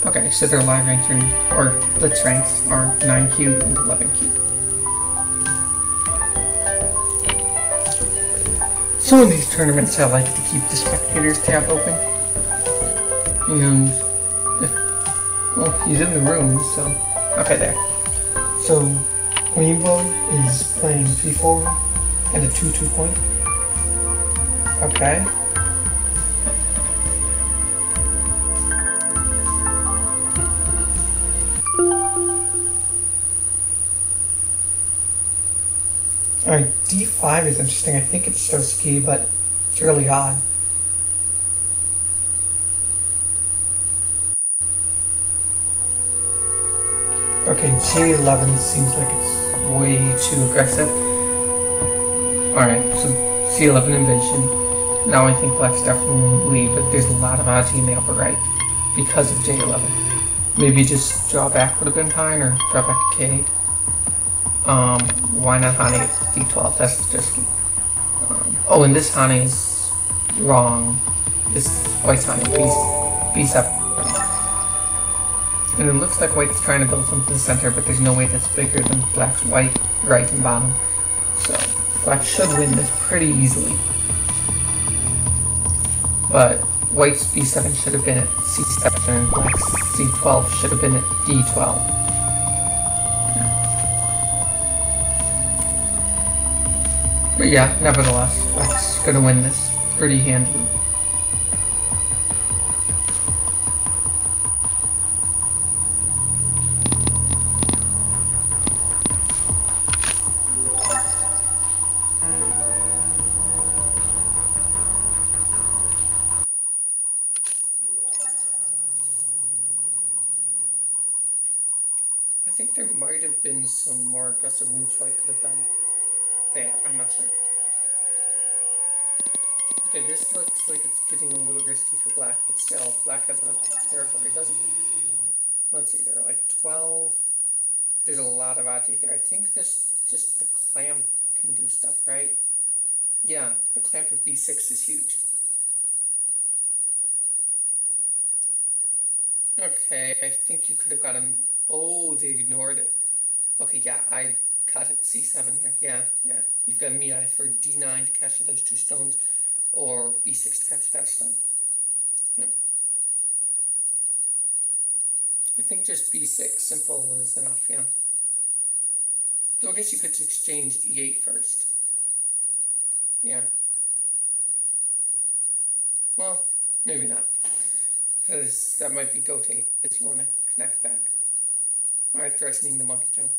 Okay, so their live ranks or blitz ranks are 9Q and 11Q. So in these tournaments, I like to keep the spectators tab open. And well, he's in the room, so okay, there. So Rainbow is playing 3-4 and a 2-2 point. Okay. Alright, D5 is interesting. I think it's so ski, but it's really odd. Okay, J11 seems like it's way too aggressive. Alright, so C11 invasion. Now I think Black's definitely going to lead, but there's a lot of odds in the upper right because of J11. Maybe just draw back would have been fine, or draw back to K8. Why not Hane at D12? That's just oh, and this Hane is wrong. This White's Hane, B7. And it looks like White's trying to build something to the center, but there's no way that's bigger than Black's white, right, and bottom. So Black should win this pretty easily. But White's B7 should have been at C7, and Black's C12 should have been at D12. But yeah, nevertheless, Black's gonna win this pretty handily. I think there might have been some more aggressive moves White could have done there, I'm not sure. Okay, this looks like it's getting a little risky for Black, but still, Black has enough territory, doesn't it? Let's see, there are like 12. There's a lot of odds here. I think this, just the clamp can do stuff, right? Yeah, the clamp of B6 is huge. Okay, I think you could have got him. Oh, they ignored it. Okay, yeah, I cut it. C7 here. Yeah. You've got Miai for D9 to capture those two stones, or B6 to capture that stone. Yeah. I think just B6, simple is enough, yeah. So I guess you could exchange E8 first. Yeah. Well, maybe not. Because that might be go take if you want to connect back. Alright, threatening the monkey jump.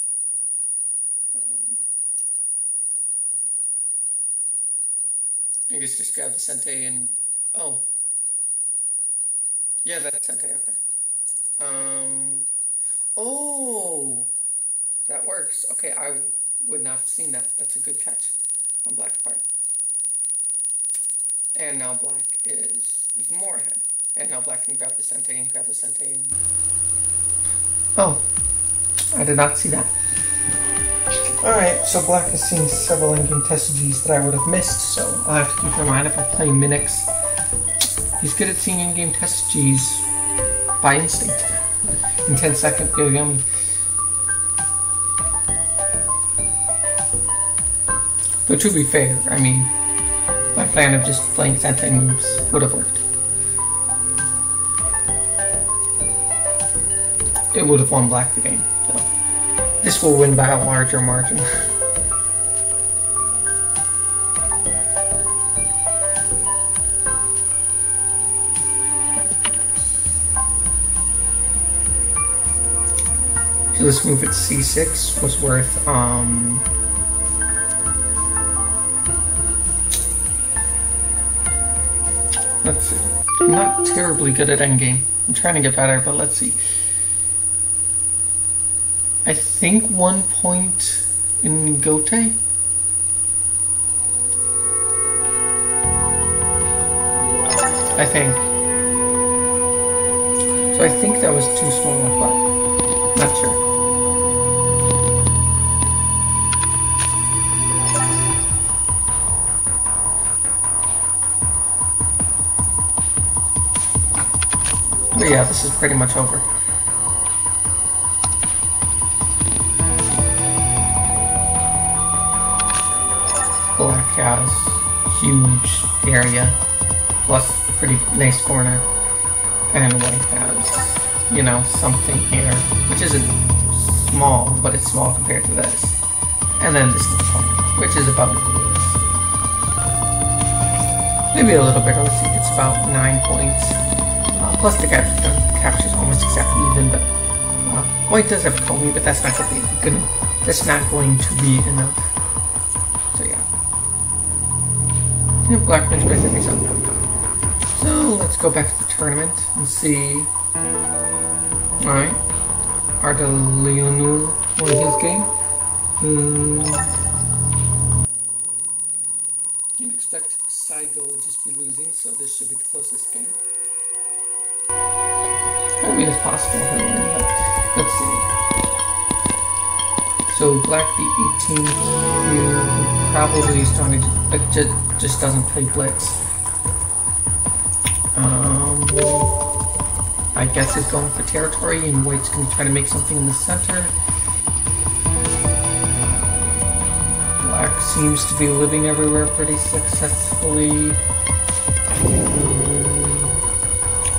I guess just grab the Sente and... oh. Yeah, that's Sente, okay. Oh! That works. Okay, I would not have seen that. That's a good catch on Black's part. And now Black is even more ahead. And now Black can grab the Sente and grab the Sente and... oh. I did not see that. Alright, so Black has seen several in-game TSGs that I would have missed, so I'll have to keep in mind if I'm playing Minix. He's good at seeing in-game TSGs by instinct. In 10 seconds, go yummy. But to be fair, I mean, my plan of just playing Sente moves would have worked. It would have won Black the game. So. This will win by a larger margin. So this move at C6 was worth, let's see. I'm not terribly good at endgame. I'm trying to get better, but let's see. I think 1 point in Gote? I think. So I think that was too small, but not sure. But yeah, this is pretty much over. has huge area, plus pretty nice corner, and white has, you know, something here, which isn't small, but it's small compared to this. And then this little corner, which is about equal. Maybe a little bigger, let's see, it's about 9 points. Plus the capture's almost exactly even, but white does have Comey, but that's not going to be enough. So yeah. Yeah, black wins by 37. So let's go back to the tournament and see. Alright. Arda Leonul won his game. You'd expect Saigo would just be losing, so this should be the closest game. I mean, it's possible. Let's see. So black the 18th, probably starting to just doesn't play blitz. I guess he's going for territory, and white's going to try to make something in the center. Black seems to be living everywhere pretty successfully.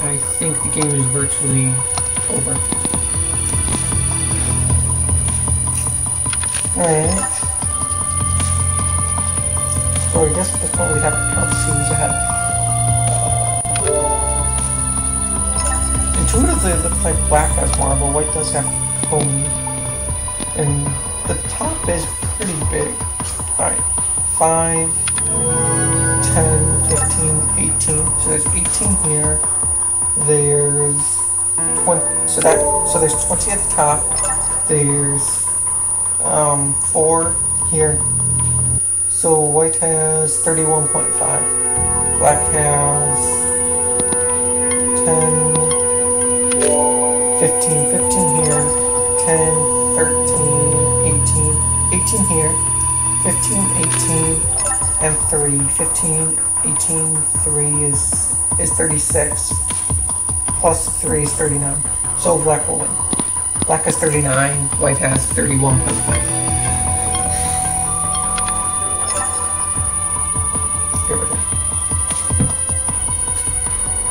I think the game is virtually over. Alright. So I guess at this point we have to count scenes ahead. Intuitively it looks like black has marble, white does have Comey. And the top is pretty big. Alright. 5, 10, 15, 18. So there's 18 here. There's 20. So there's 20 at the top. There's 4 here. So white has 31.5. Black has 10, 15, 15 here, 10, 13, 18, 18 here, 15, 18, and 3. 15, 18, 3 is 36. Plus 3 is 39. So black will win. Black has 39, white has 31.5.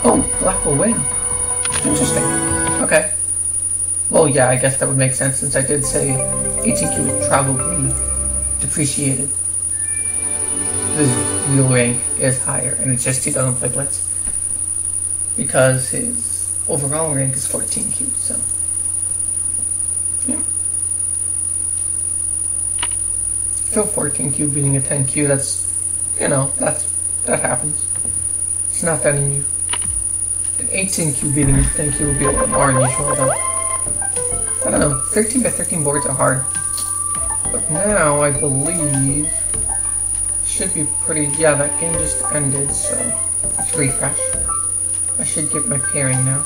Oh, black will win. Interesting. Okay. Well, yeah, I guess that would make sense since I did say 18Q is probably depreciated. His real rank is higher, and it's just he doesn't play blitz. Because his overall rank is 14Q, so. Yeah. So 14Q beating a 10Q, that's, you know, that happens. It's not that unusual. An 18Q beating a 10Q would be a little more unusual though. I don't know, 13 by 13 boards are hard. But now, I believe, should be pretty, yeah, that game just ended, so let's refresh. I should get my pairing now.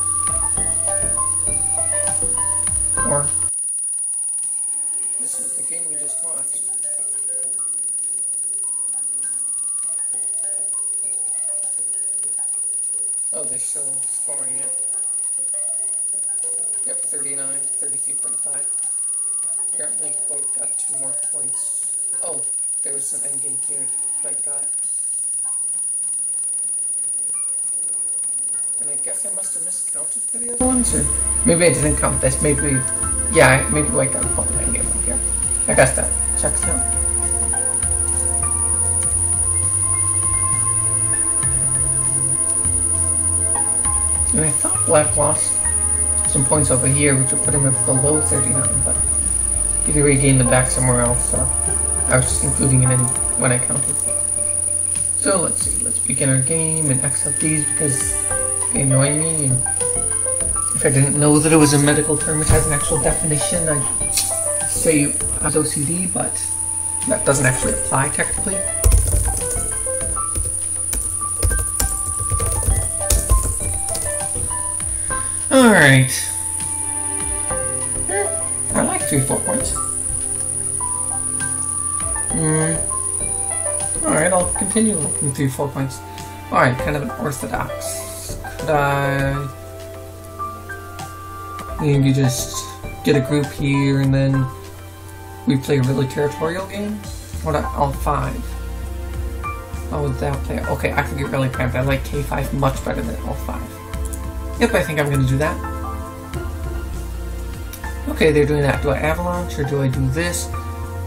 Or, this is the game we just watched. Oh, they're still scoring it. Yep, 39, 33.5. Apparently, white got 2 more points. Oh, there was some endgame here white got. And I guess I must have miscounted for the other ones, or maybe I didn't count this. Maybe, yeah, maybe white got a point endgame up here. I guess that checks out. And I thought black lost some points over here, which would put him at below 39, but he regained them back somewhere else, so I was just including it in when I counted. So let's see, let's begin our game and X out these because they annoy me, and if I didn't know that it was a medical term which has an actual definition, I'd say I was OCD, but that doesn't actually apply technically. Alright. I like 3-4 points. Alright, I'll continue looking 3-4 points. Alright, kind of an orthodox. Could I maybe just get a group here and then we play a really territorial game? What about all 5? How would that play? Okay, I could get really cramped. I like K5 much better than L5. Yep, I think I'm gonna do that. Okay, they're doing that. Do I avalanche or do I do this?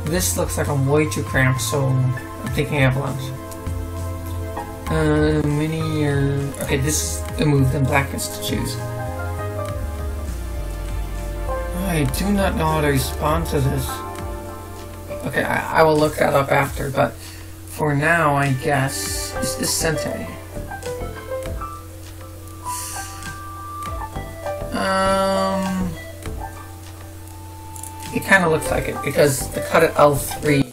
This looks like I'm way too cramped, so I'm thinking avalanche. Mini or... Okay, this is the move then black has to choose. I do not know how to respond to this. Okay, I will look that up after, but for now, I guess... Is this Sente? It kind of looks like it, because the cut at L3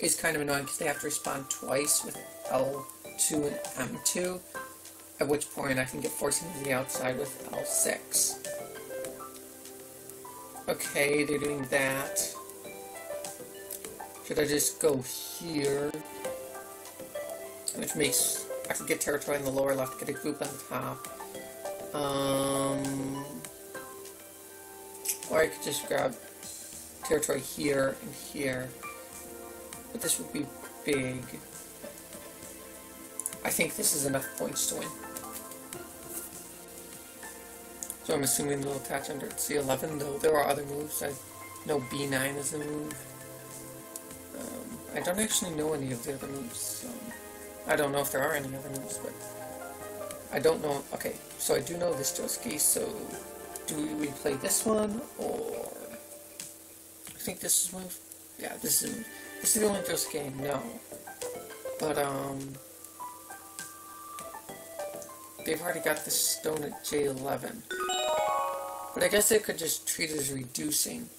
is kind of annoying, because they have to respond twice with L2 and M2, at which point I can get forced into the outside with L6. Okay, they're doing that. Should I just go here? Which makes... I could get territory in the lower left, get a group on top. Or I could just grab territory here and here. But this would be big. I think this is enough points to win. So I'm assuming they'll attach under C11, though there are other moves. I know B9 is a move. I don't actually know any of the other moves. I don't know if there are any other moves, but I don't know. Okay, so I do know this Josuke, so do we play this one, or... I think this is move? Yeah, this is the only Josuke I know. But, they've already got this stone at J11. But I guess they could just treat it as reducing.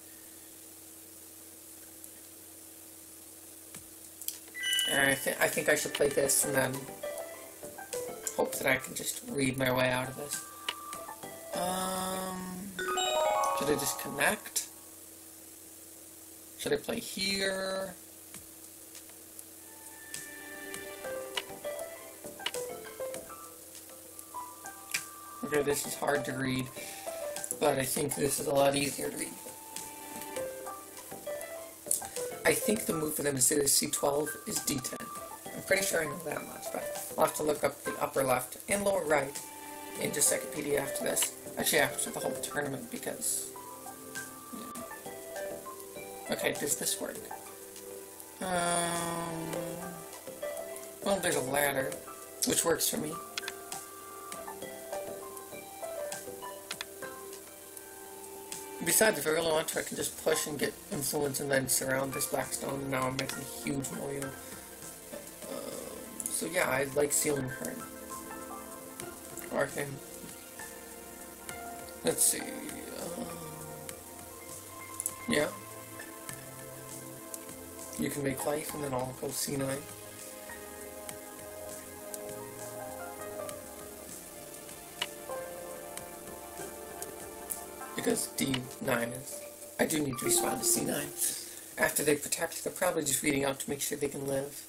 And I think I should play this and then hope that I can just read my way out of this. Should I just connect? Should I play here? Okay, this is hard to read, but I think this is a lot easier to read. I think the move for them instead of C12 is D10. I'm pretty sure I know that much, but I'll have to look up the upper left and lower right in just Encyclopedia after this. Actually, after the whole tournament, because... Yeah. Okay, does this work? Well, there's a ladder, which works for me. Besides, if I really want to, I can just push and get influence and then surround this black stone, and now I'm making a huge moil. So yeah, I like sealing her. Okay. Let's see. Yeah. You can make life, and then I'll go C9. Because D9 is... I do need to respond to C9. After they protect, they're probably just reading out to make sure they can live.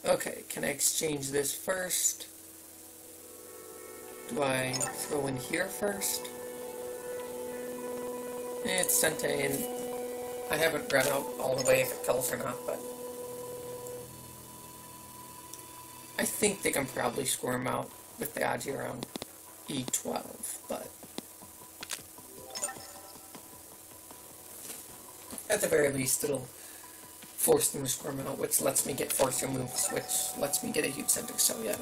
Okay, can I exchange this first? Do I throw in here first? It's Sente, and I haven't read out all the way if it kills or not, but... I think they can probably score him out with the Aji around E12, but... At the very least, it'll force them to score him out, which lets me get forcer moves, which lets me get a huge center, so yeah.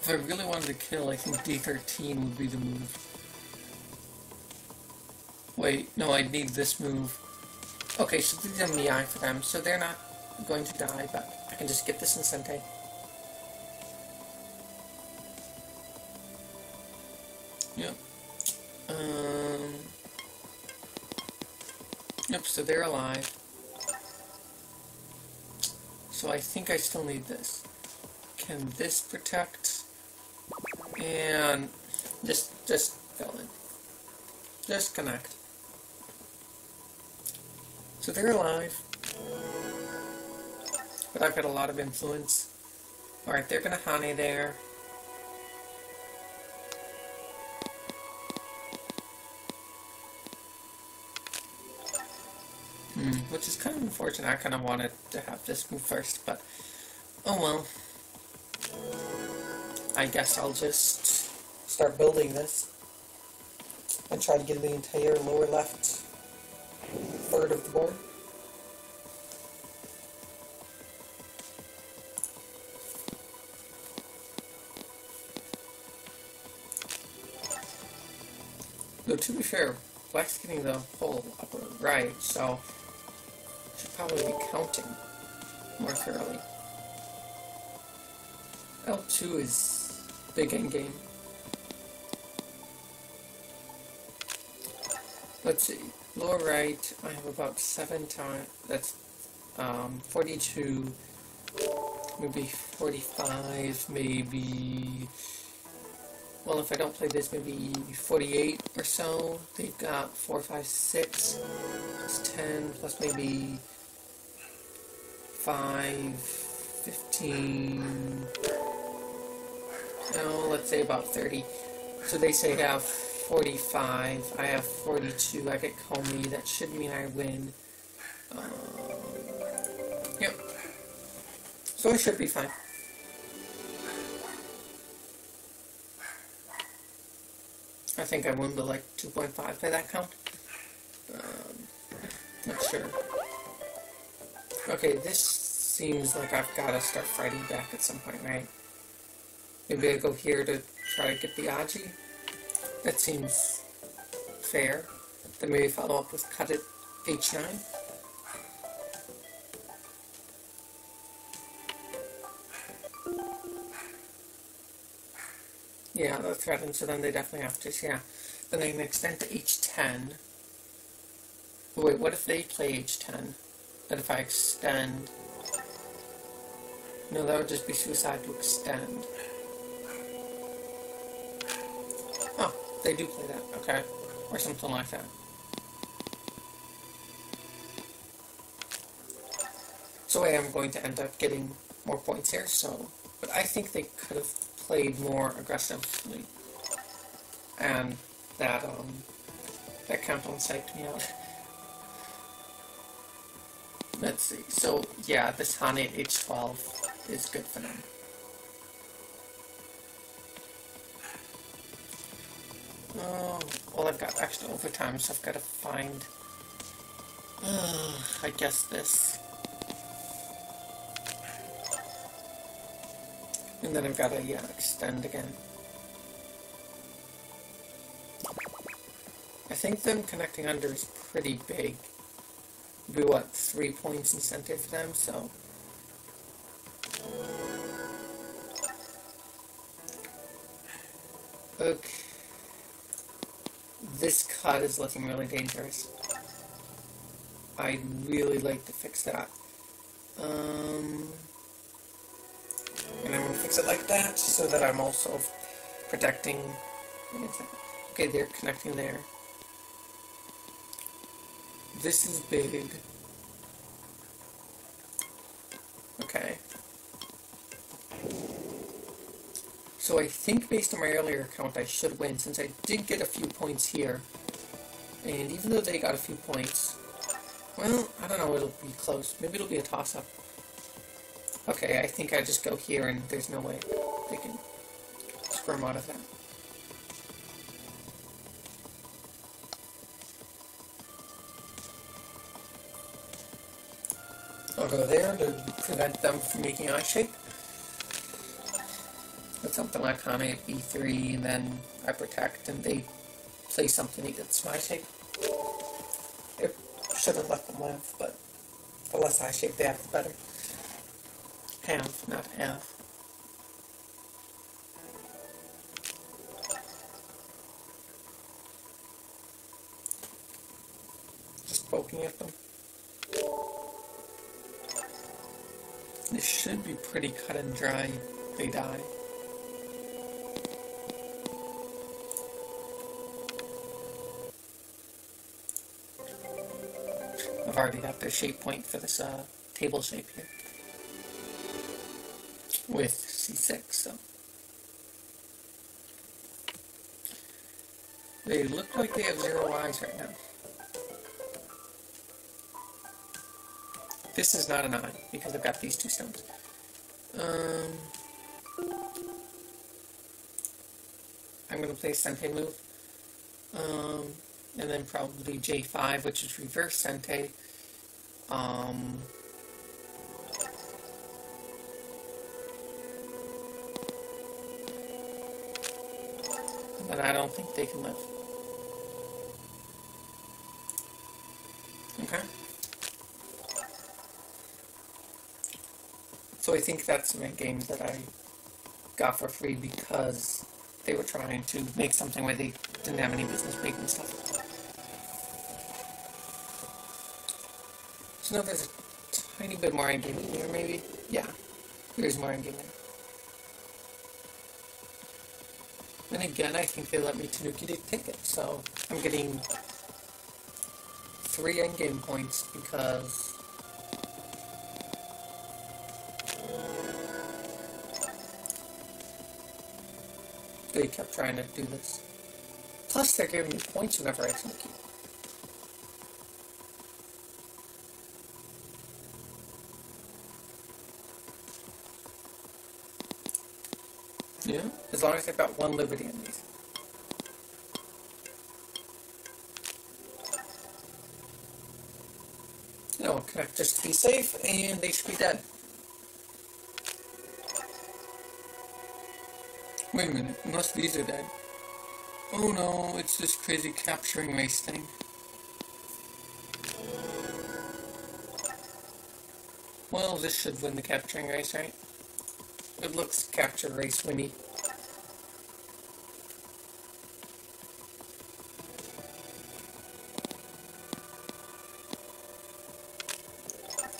If I really wanted to kill, I think D13 would be the move. Wait, no, I'd need this move. Okay, so these are Mii for them, so they're not going to die, but I can just get this in Sente. Yep. Yep, so they're alive. So I think I still need this. Can this protect? And just fill in. Just connect. So they're alive. But I've got a lot of influence. Alright, they're gonna Hane there. Which is kind of unfortunate. I kind of wanted to have this move first, but oh well. I guess I'll just start building this and try to get the entire lower left third of the board. Though to be fair, black's getting the whole upper right, so should probably be counting more thoroughly. L2 is big endgame. Let's see, lower right, I have about 7 times, that's 42, maybe 45, maybe, well, if I don't play this, maybe 48 or so. They've got 4, 5, 6, plus 10, plus maybe 5, 15, no, let's say about 30. So they say I have 45, I have 42, I get Comey, that should mean I win. Yep. So I should be fine. I think I won by like 2.5 by that count. Not sure. Okay, this seems like I've got to start fighting back at some point, right? Maybe I go here to try to get the Aji. That seems fair. Then maybe follow up with cut at H9. Yeah, that threatens, so then they definitely have to, yeah. Then they can extend to H10. But wait, what if they play H10? That if I extend... No, that would just be suicide to extend. Oh, they do play that, okay. Or something like that. So I am going to end up getting more points here, so... But I think they could have played more aggressively. And that, that countdown psyched me out. Let's see, so, yeah, this Hane at H12 is good for them. Oh, well, I've got extra overtime, so I've got to find, I guess this. And then I've got to, yeah, extend again. I think them connecting under is pretty big. It'd be, what, 3 points incentive for them, so... Okay. This cut is looking really dangerous. I'd really like to fix that. And I'm going to fix it like that, so that I'm also protecting... Okay, they're connecting there. This is big. Okay. So I think based on my earlier count I should win, since I did get a few points here. And even though they got a few points, well, I don't know, it'll be close. Maybe it'll be a toss-up. Okay, I think I just go here and there's no way they can squirm out of that. I'll go there to prevent them from making eye shape. With something like Hane at B3, and then I protect, and they play something that gets my shape. It should have let them live, but the less eye shape they have, the better. Have, not have. Just poking at them. This should be pretty cut and dry. They die. I've already got their shape point for this table shape here. With C6, so. They look like they have 0 eyes right now. This is not an eye, because I've got these two stones. I'm going to play a Sente move. And then probably J5, which is reverse Sente. But I don't think they can live. Okay. So I think that's my game that I got for free because they were trying to make something where they didn't have any business making stuff. So now there's a tiny bit more in-game in here, maybe? Yeah, there's more in-game there. And again, I think they let me Tanuki to ticket, so I'm getting 3 in-game points because they kept trying to do this. Plus, they're giving me points whenever I Tanuki. Yeah, as long as I've got 1 liberty in these. You know, connect just to be safe, and they should be dead. Wait a minute, unless these are dead. Oh no, it's this crazy capturing race thing. Well, this should win the capturing race, right? It looks capture race winny.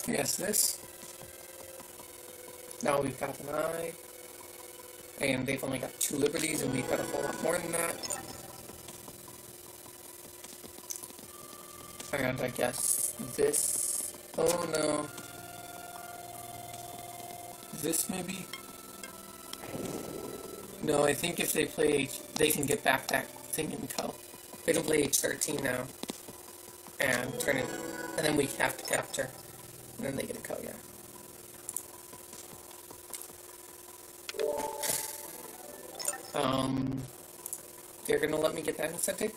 Yes, this. Now we've got an eye. And they've only got 2 liberties, and we've got a whole lot more than that. And I guess this. Oh no. This maybe? No, I think if they play they can get back that thing in co. They can play H13 now. And turn it. And then we have to capture. And then they get a co, yeah. They're gonna let me get that incentive?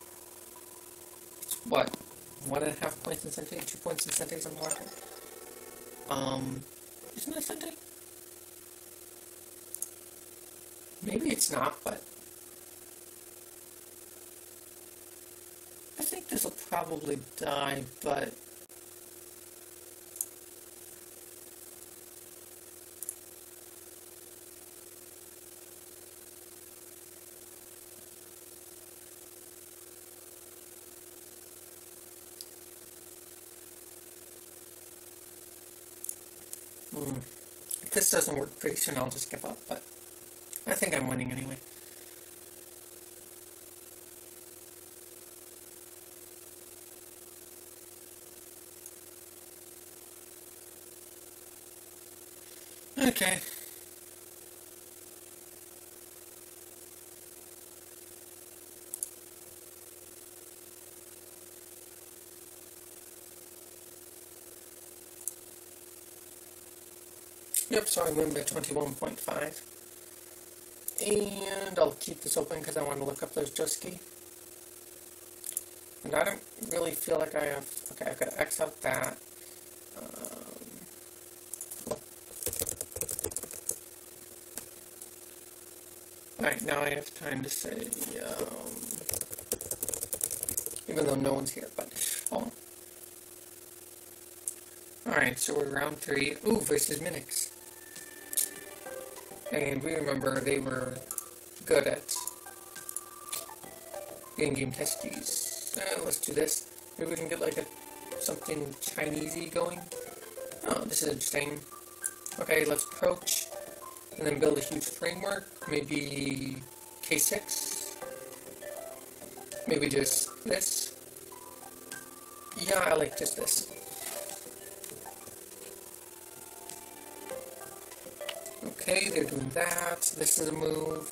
It's what? 1.5 points incentive? 2 points incentive, something like that? Isn't it incentive? Maybe it's not, but I think this will probably die, but if this doesn't work pretty soon, I'll just give up, but I think I'm winning anyway. Okay. Yep, so I win by 21.5. And I'll keep this open because I want to look up those Joski. And I don't really feel like I have... Okay, I've got to X out that. Alright, now I have time to say... even though no one's here, but... Oh. Alright, so we're round 3. Ooh, versus Minix. And we remember they were good at in-game testies. Let's do this. Maybe we can get like something Chinesey going. Oh, this is interesting. Okay, let's approach and then build a huge framework. Maybe K6. Maybe just this. Yeah, I like just this. Okay, they're doing that. This is a move.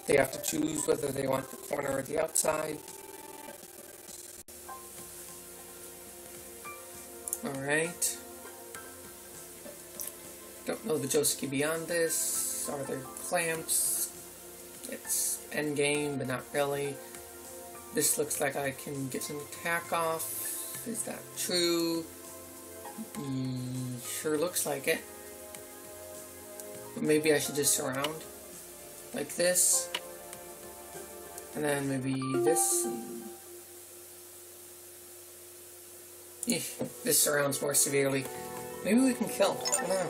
They have to choose whether they want the corner or the outside. Alright. Don't know the Josuke beyond this. Are there clamps? It's endgame, but not really. This looks like I can get some attack off. Is that true? Sure looks like it. But maybe I should just surround. Like this. And then maybe this. This surrounds more severely. Maybe we can kill. I don't know.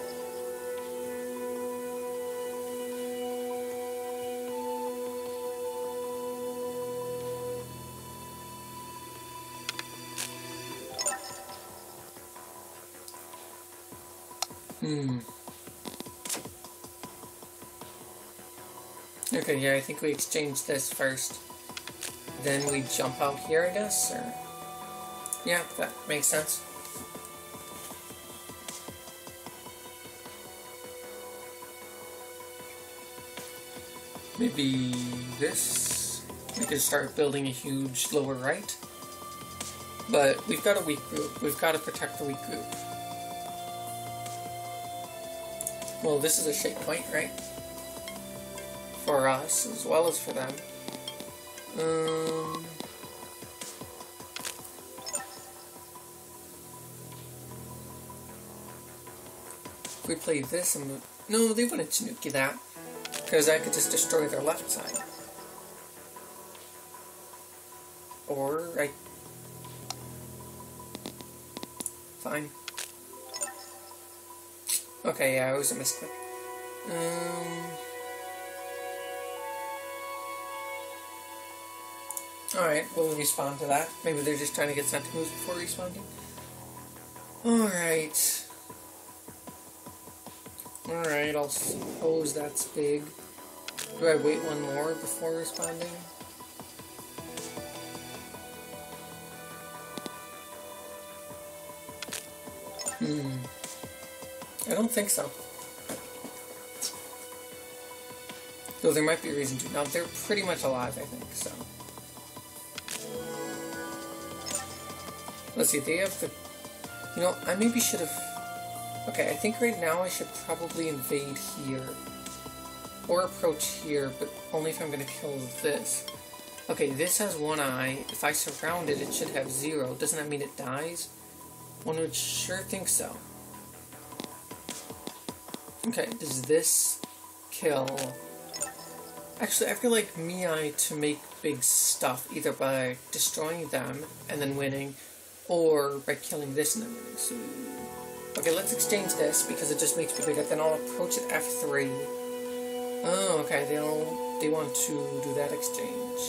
Okay, yeah, I think we exchange this first. Then we jump out here, I guess, or... Yeah, that makes sense. Maybe this? We could start building a huge lower right. But we've got a weak group. We've got to protect the weak group. Well, this is a shape point, right? For us, as well as for them. If we play this and... No, they wouldn't Tanuki that. Because I could just destroy their left side. Or, right. Fine. Okay, yeah, it was a misclick. Alright, we'll respond to that. Maybe they're just trying to get sent moves before responding. Alright. Alright, I'll suppose that's big. Do I wait one more before responding? I don't think so. Though there might be a reason to. Now, they're pretty much alive, I think, so. Let's see, they have the... You know, I maybe should have... Okay, I think right now I should probably invade here. Or approach here, but only if I'm going to kill this. Okay, this has one eye. If I surround it, it should have 0. Doesn't that mean it dies? One would sure think so. Okay, does this kill... Actually, I feel like Mii to make big stuff, either by destroying them and then winning, or by killing this and then winning. So, okay, let's exchange this, because it just makes me bigger. Then I'll approach it F3. Oh, okay, they want to do that exchange.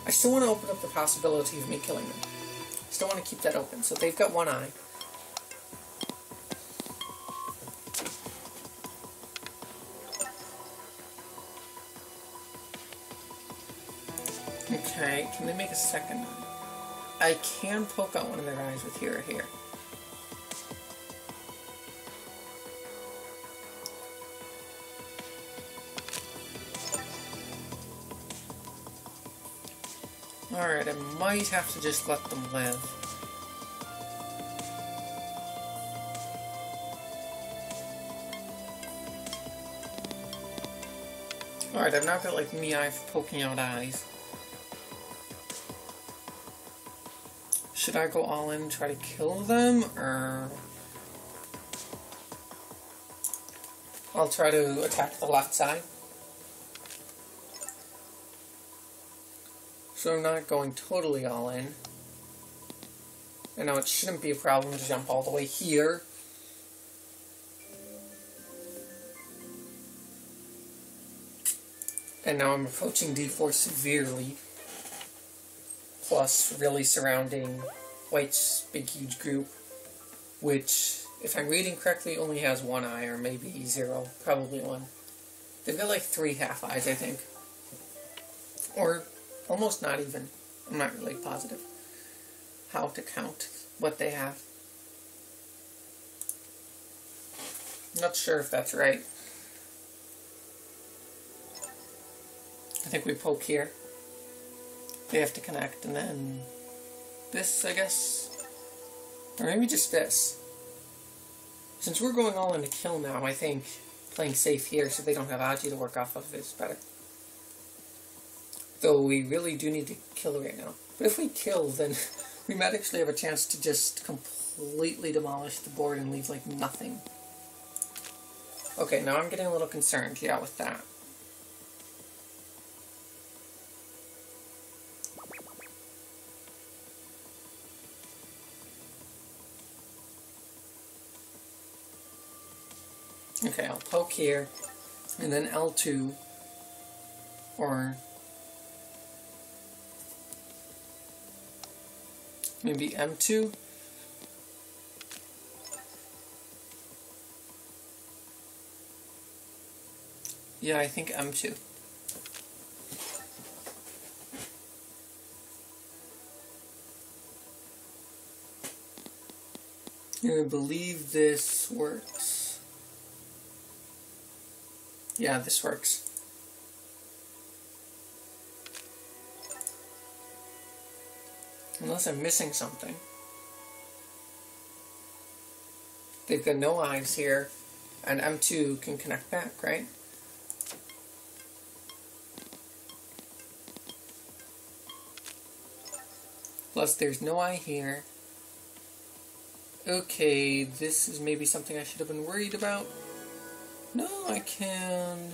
I still want to open up the possibility of me killing them. Still want to keep that open. So they've got one eye. Okay, can they make a second eye? I can poke out one of their eyes with here or here. Alright, I might have to just let them live. Alright, I've now got like Mii poking out eyes. Should I go all in and try to kill them, or... I'll try to attack the left side. So I'm not going totally all in. I know it shouldn't be a problem to jump all the way here. And now I'm approaching D4 severely. Plus really surrounding White's big huge group. Which, if I'm reading correctly, only has one eye, or maybe 0. Probably 1. They've got like 3 half eyes, I think. Or... almost not even. I'm not really positive how to count what they have. Not sure if that's right. I think we poke here. They have to connect, and then this, I guess. Or maybe just this. Since we're going all into kill now, I think playing safe here so they don't have Aji to work off of is better. Though we really do need to kill right now. But if we kill, then we might actually have a chance to just completely demolish the board and leave like nothing. Okay, now I'm getting a little concerned, yeah, with that. Okay, I'll poke here, and then L2, or maybe M2. Yeah, I think M2. I believe this works. Yeah, this works. Unless I'm missing something. They've got no eyes here, and M2 can connect back, right? Plus, there's no eye here. Okay, this is maybe something I should have been worried about. No, I can...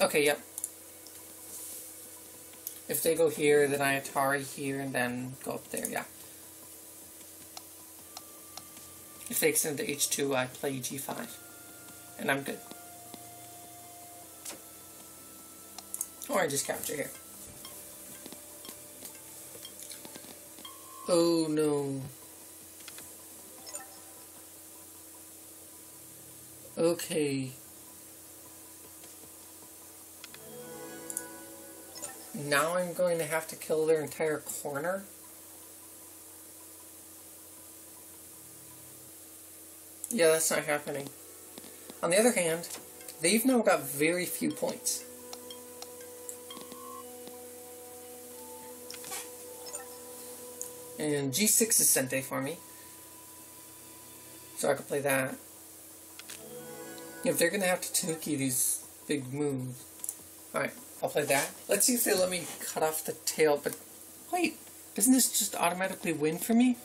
Okay, yep. If they go here, then I Atari here, and then go up there, yeah. If they extend to H2, I play G5. And I'm good. Or I just capture here. Oh no. Okay. Now I'm going to have to kill their entire corner. Yeah, that's not happening. On the other hand, they've now got very few points. And G6 is Sente for me. So I can play that. If they're going to have to Tanuki these big moves. Alright, I'll play that. Let's see if they let me cut off the tail. But wait, doesn't this just automatically win for me?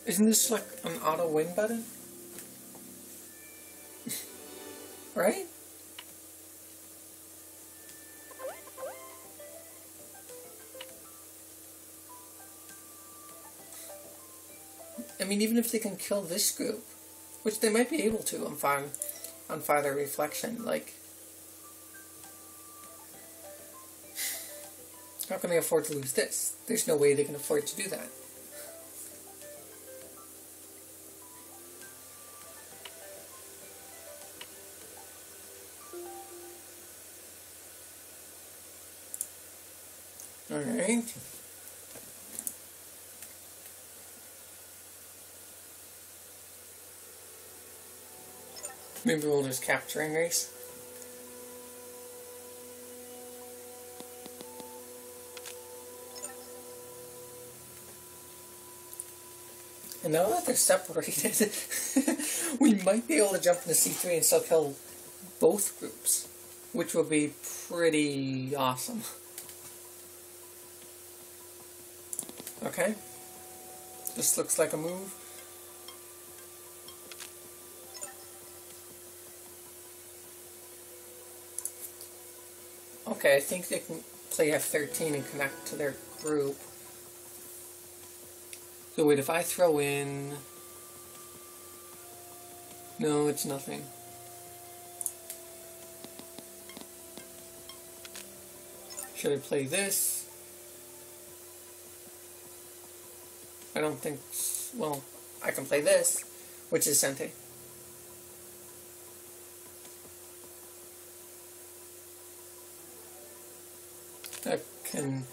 Isn't this like an auto win button? Right? I mean, even if they can kill this group, which they might be able to on Father Reflection, like, how can they afford to lose this? There's no way they can afford to do that. Alright. Maybe we'll just capturing race. And now that they're separated, we might be able to jump into C3 and still kill both groups, which would be pretty awesome. Okay, this looks like a move. Okay, I think they can play F13 and connect to their group. So wait, if I throw in... No, it's nothing. Should I play this? I don't think... Well, I can play this, which is Sente. I can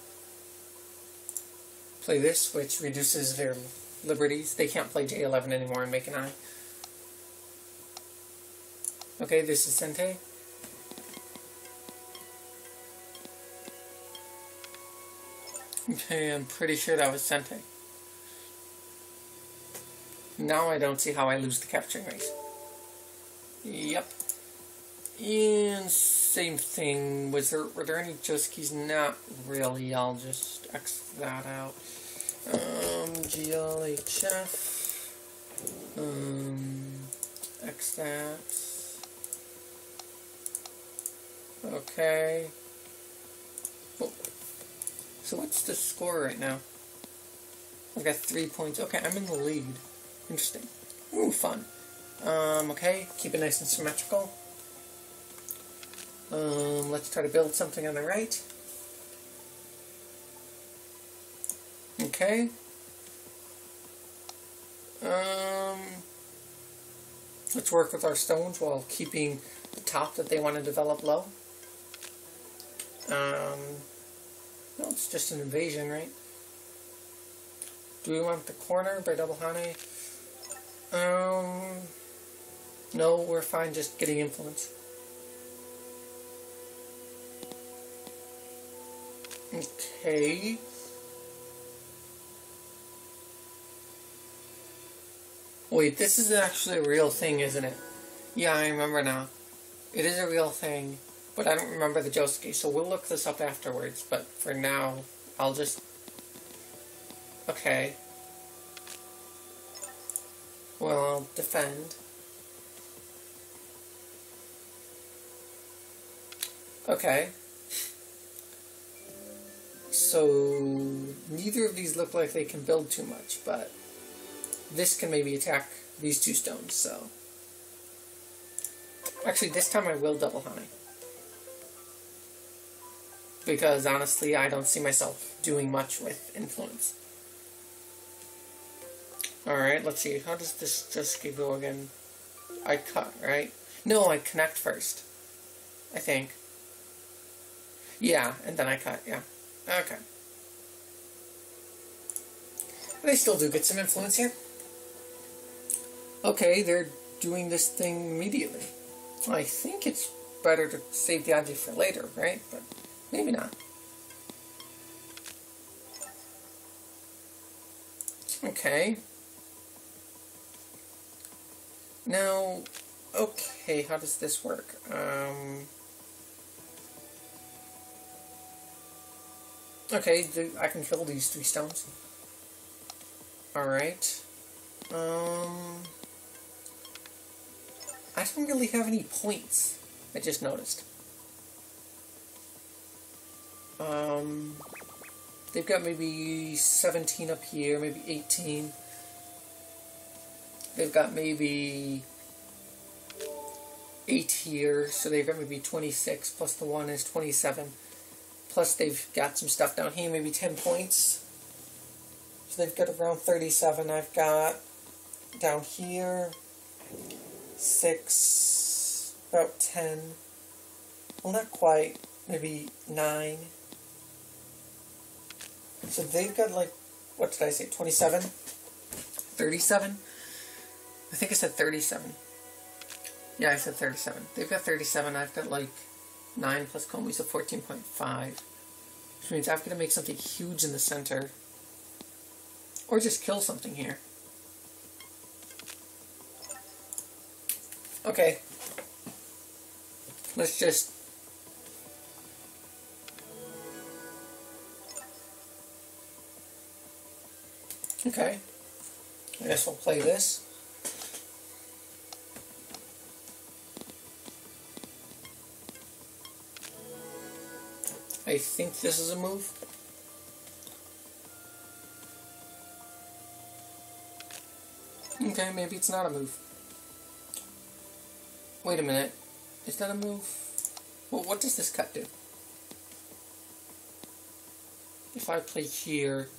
play this, which reduces their liberties. They can't play J11 anymore and make an eye. Okay, this is Sente. Okay, I'm pretty sure that was Sente. Now I don't see how I lose the capturing race. Yep. And same thing. Were there any Joskis? Not really. I'll just X that out. GLHF. X that. Okay. Oh. So what's the score right now? I've got 3 points. Okay, I'm in the lead. Interesting. Ooh, fun. Okay, keep it nice and symmetrical. Let's try to build something on the right. Okay. Let's work with our stones while keeping the top that they want to develop low. No, it's just an invasion, right? Do we want the corner by double Hane? No, we're fine just getting influence. Okay. Wait, this is actually a real thing, isn't it? Yeah, I remember now. It is a real thing, but I don't remember the Josuke, so we'll look this up afterwards, but for now, I'll just... Okay. Well, I'll defend. Okay. So, neither of these look like they can build too much, but this can maybe attack these two stones, so... Actually, this time I will double Hane. Because, honestly, I don't see myself doing much with influence. Alright, let's see. How does this just go again? I cut, right? No, I connect first. I think. Yeah, and then I cut, yeah. Okay. And I still do get some influence here. Okay, they're doing this thing immediately. I think it's better to save the object for later, right? But maybe not. Okay. Now, okay, how does this work? Okay, I can kill these 3 stones. Alright. I don't really have any points, I just noticed. They've got maybe 17 up here, maybe 18. They've got maybe 8 here, so they've got maybe 26, plus the 1 is 27. Plus they've got some stuff down here, maybe 10 points. So they've got around 37. I've got down here 6, about 10. Well, not quite, maybe 9. So they've got like, what did I say, 27? 37? I think I said 37. Yeah, I said 37. They've got 37. I've got like 9 plus Komi, so 14.5. Which means I've got to make something huge in the center. Or just kill something here. Okay. Let's just... Okay. I guess we'll play this. I think this is a move. Okay, maybe it's not a move. Wait a minute. Is that a move? Well, what does this cut do? If I play here,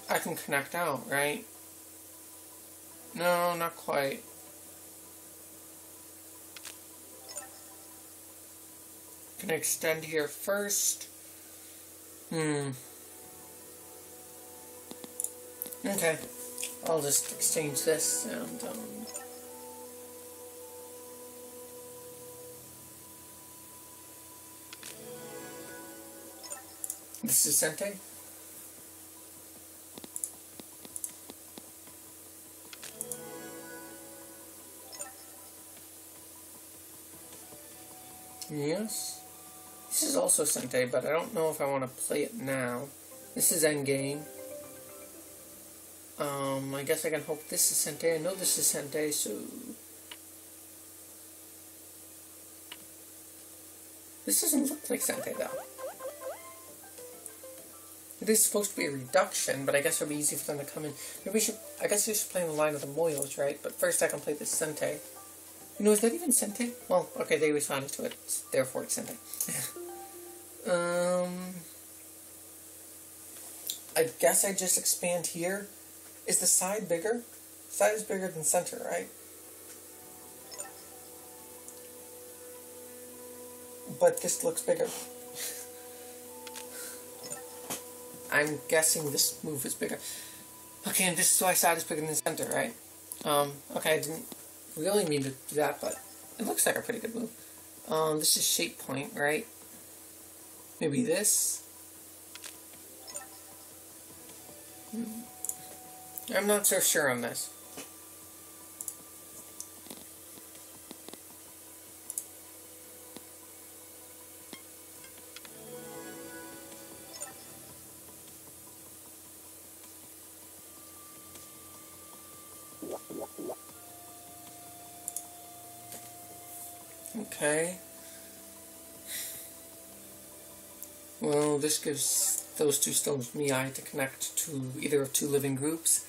I can connect out, right? No, not quite. Can extend here first. Okay. I'll just exchange this and This is Sente. Yes. This is also Sente, but I don't know if I want to play it now. This is Endgame. I guess I can hope this is Sente. I know this is Sente, so... This doesn't look like Sente, though. It is supposed to be a reduction, but I guess it would be easy for them to come in. Maybe we should... I guess we should play in the line of the Moyos, right? But first I can play this Sente. You know, is that even Sente? Well, okay, they responded to it, therefore it's Sente. I guess I just expand here. Is the side bigger? Side is bigger than center, right? But this looks bigger. I'm guessing this move is bigger. Okay, and this is why side is bigger than center, right? Okay, I didn't really mean to do that, but it looks like a pretty good move. This is shape point, right? Maybe this? I'm not so sure on this. Okay. Well, this gives those two stones Miai to connect to either of two living groups.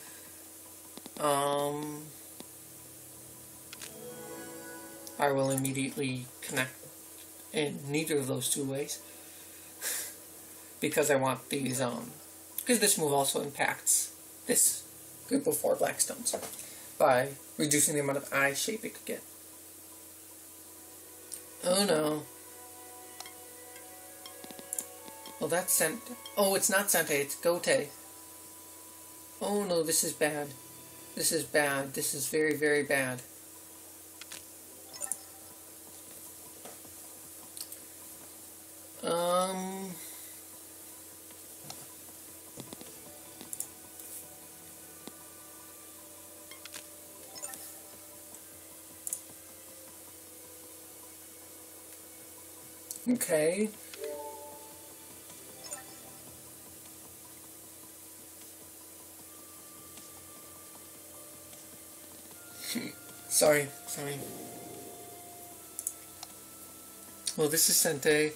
I will immediately connect in neither of those two ways. Because I want these, because this move also impacts this group of 4 black stones by reducing the amount of eye shape it could get. Oh no. Well, that's Sente. Oh, it's not Sente, it's Gote. Oh no, this is bad. This is bad. This is very, very bad. Okay. Sorry. Well, this is Sente.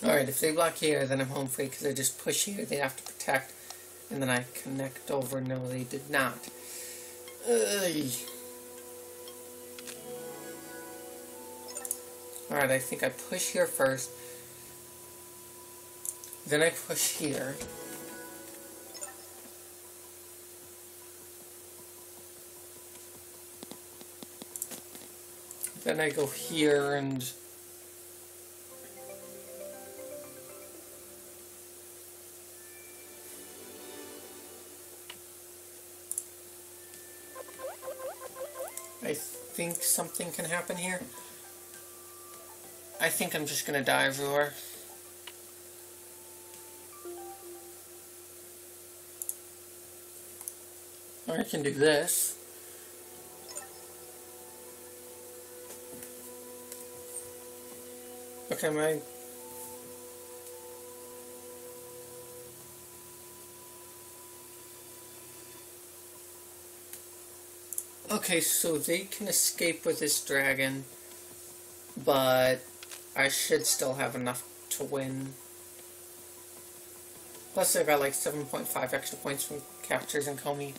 Alright, if they block here, then I'm home free because I just push here. They have to protect. And then I connect over. No, they did not. Alright, I think I push here first. Then I push here. Then I go here and... I think something can happen here. I think I'm just gonna die everywhere. Or I can do this. Okay, my... Okay, so they can escape with this dragon, but I should still have enough to win. Plus I got like 7.5 extra points from captures and Comey.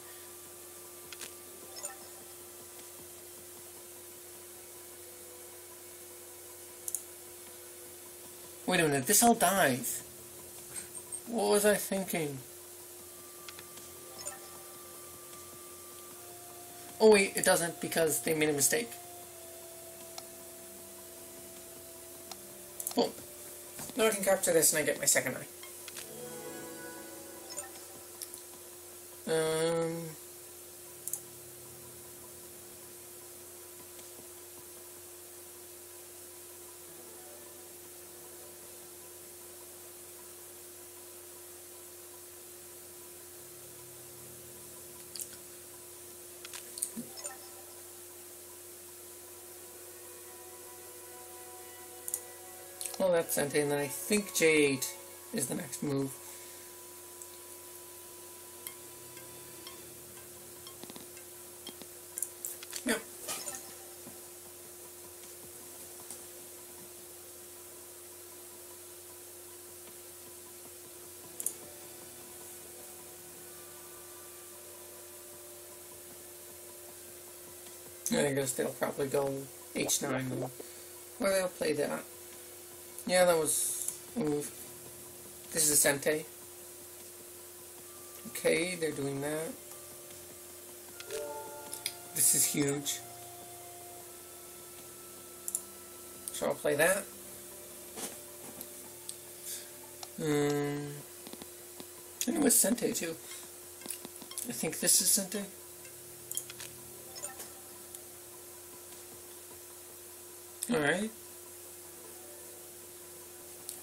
Wait a minute, this all dies. What was I thinking? Oh wait, it doesn't because they made a mistake. Cool. Now I can capture this and I get my second eye. Well, that's Sente, and then I think J8 is the next move. Yep. I guess they'll probably go H9, or they'll play that. Yeah, that was a move. This is a Sente. Okay, they're doing that. This is huge. So I'll play that. And it was Sente too. I think this is Sente. Alright.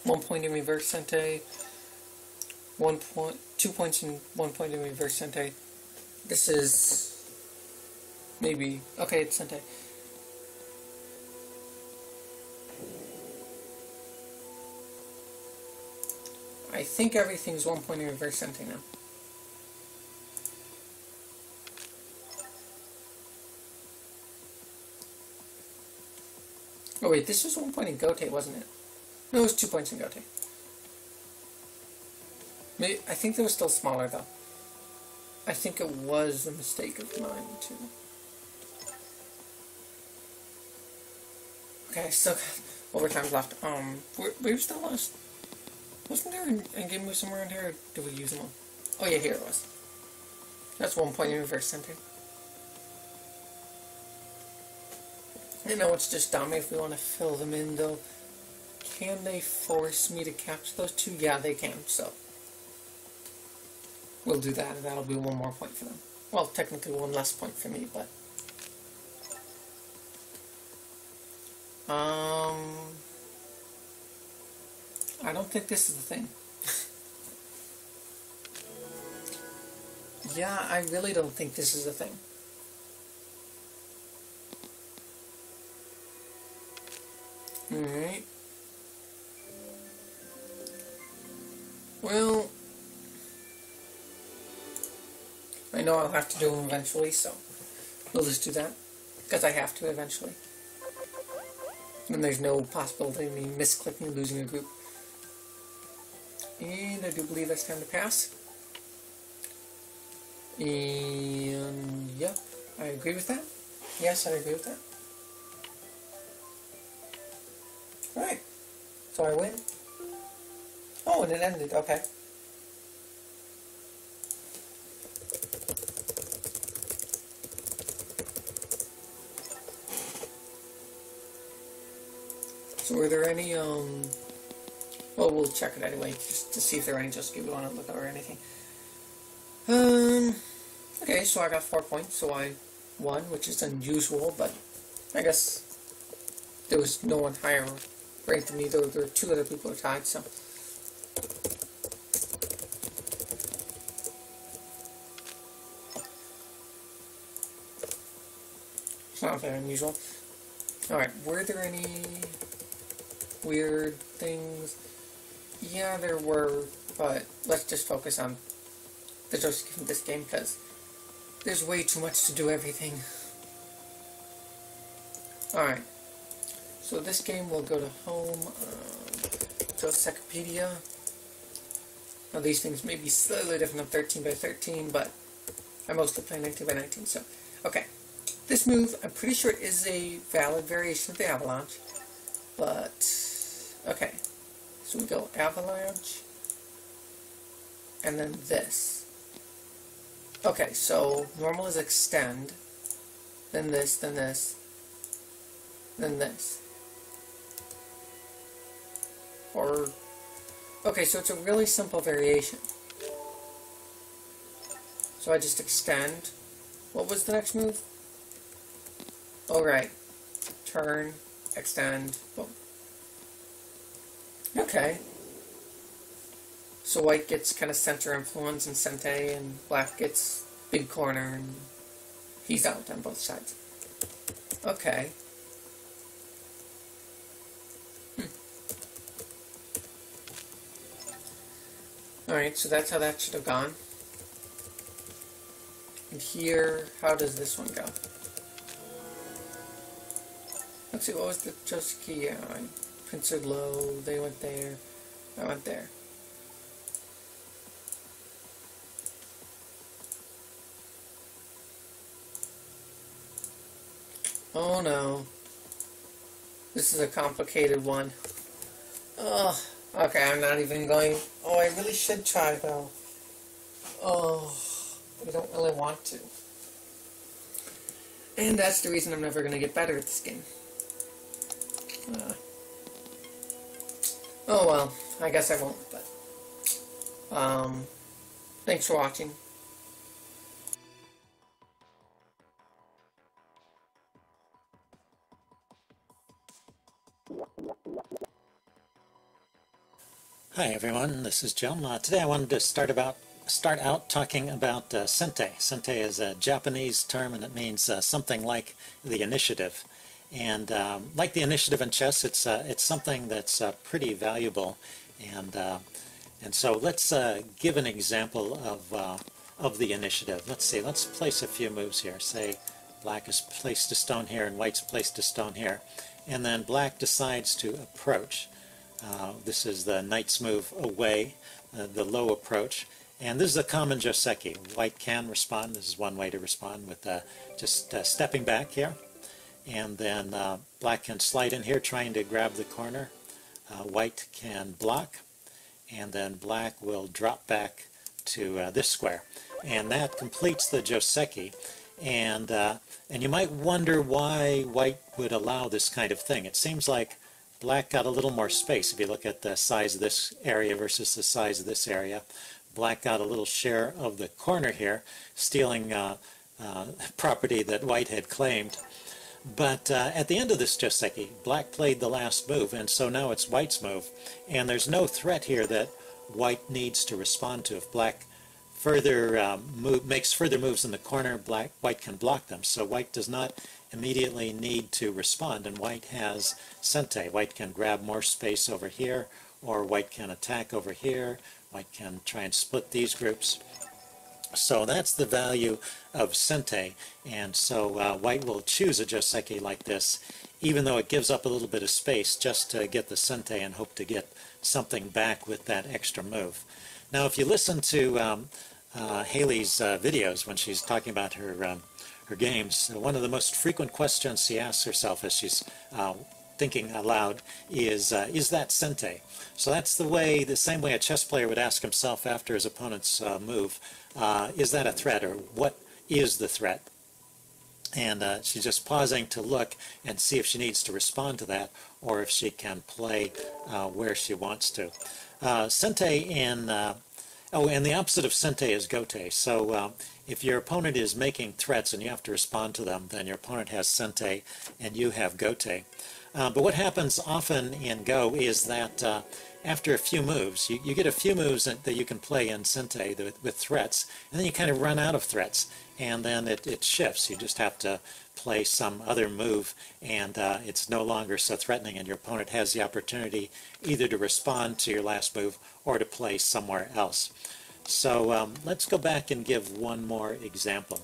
1 point in reverse Sente. 2 points and 1 point in reverse Sente. This is maybe okay, it's Sente. I think everything's 1 point in reverse Sente now. Oh wait, this was 1 point in Gote, wasn't it? No, it was 2 points in Gote. Maybe, I think they were still smaller though. I think it was a mistake of mine too. Okay, I still got overtime left. We were still lost. Wasn't there an game move somewhere in here, or did we use them all? Oh yeah, here it was. That's 1 point in reverse Sente. I know it's just dumb if we want to fill them in though. Can they force me to capture those two? Yeah, they can, so we'll do that, and that'll be 1 more point for them. Well, technically 1 less point for me, but I don't think this is the thing. Yeah, I really don't think this is the thing. Alright. Well, I know I'll have to do them eventually, so we'll just do that. Because I have to eventually. And there's no possibility of me misclicking and losing a group. And I do believe that's time to pass. And yep, I agree with that. Yes, I agree with that. Alright, so I win. Oh, and it ended, okay. So were there any, well, we'll check it anyway, just to see if there are any just we want to look at or anything. Okay, so I got 4 points, so I won, which is unusual, but I guess there was no one higher ranked than me, though there were 2 other people who are tied, so. It's not very unusual. Alright, were there any weird things? Yeah, there were, but let's just focus on the joystick in this game, because there's way too much to do everything. Alright, so this game will go to home, Joystickpedia. Now these things may be slightly different than 13 by 13, but I mostly play 19 by 19, so, okay. This move, I'm pretty sure it is a valid variation of the avalanche, but, okay. So we go avalanche, and then this. Okay, so normal is extend, then this, then this, then this. Or... Okay, so it's a really simple variation. So I just extend. What was the next move? Oh, right. Turn, extend, boom. Okay. So white gets kind of center influence and sente, and black gets big corner, and he's out on both sides. Okay. Alright, so that's how that should have gone. And here, how does this one go? Let's see, what was the Joseki? Yeah, I pincered low, they went there, I went there. Oh no. This is a complicated one. Ugh. Okay, I'm not even going... Oh, I really should try though. Oh, I don't really want to. And that's the reason I'm never going to get better at this game. Oh well, I guess I won't, but... Thanks for watching. Hi everyone, this is Jim. Today I wanted to start out talking about sente. Sente is a Japanese term and it means something like the initiative. And like the initiative in chess, it's something that's pretty valuable. And so let's give an example of the initiative. Let's see. Let's place a few moves here. Say black has placed a stone here and white's placed a stone here, and then black decides to approach. This is the knight's move away, the low approach. And this is a common Joseki. White can respond. This is one way to respond with just stepping back here. And then black can slide in here trying to grab the corner. White can block. And then black will drop back to this square. And that completes the Joseki. And you might wonder why white would allow this kind of thing. It seems like black got a little more space. If you look at the size of this area versus the size of this area, black got a little share of the corner here, stealing property that white had claimed. But at the end of this Joseki, black played the last move, and so now it's white's move. And there's no threat here that white needs to respond to. If black makes further moves in the corner, white can block them. So white does not immediately need to respond, and white has sente. White can grab more space over here, or white can attack over here. White can try and split these groups. So that's the value of sente, and so white will choose a Joseki like this, even though it gives up a little bit of space just to get the sente and hope to get something back with that extra move. Now, if you listen to Haley's videos when she's talking about her games, one of the most frequent questions she asks herself as she's thinking aloud is that sente? So that's the same way a chess player would ask himself after his opponent's move, is that a threat, or what is the threat? And she's just pausing to look and see if she needs to respond to that, or if she can play where she wants to. Sente and the opposite of sente is gote. So if your opponent is making threats and you have to respond to them, then your opponent has sente and you have gote. But what happens often in Go is that after a few moves, you get a few moves that you can play in sente with threats, and then you kind of run out of threats, and then it shifts. You just have to play some other move, and it's no longer so threatening, and your opponent has the opportunity either to respond to your last move or to play somewhere else. So let's go back and give one more example.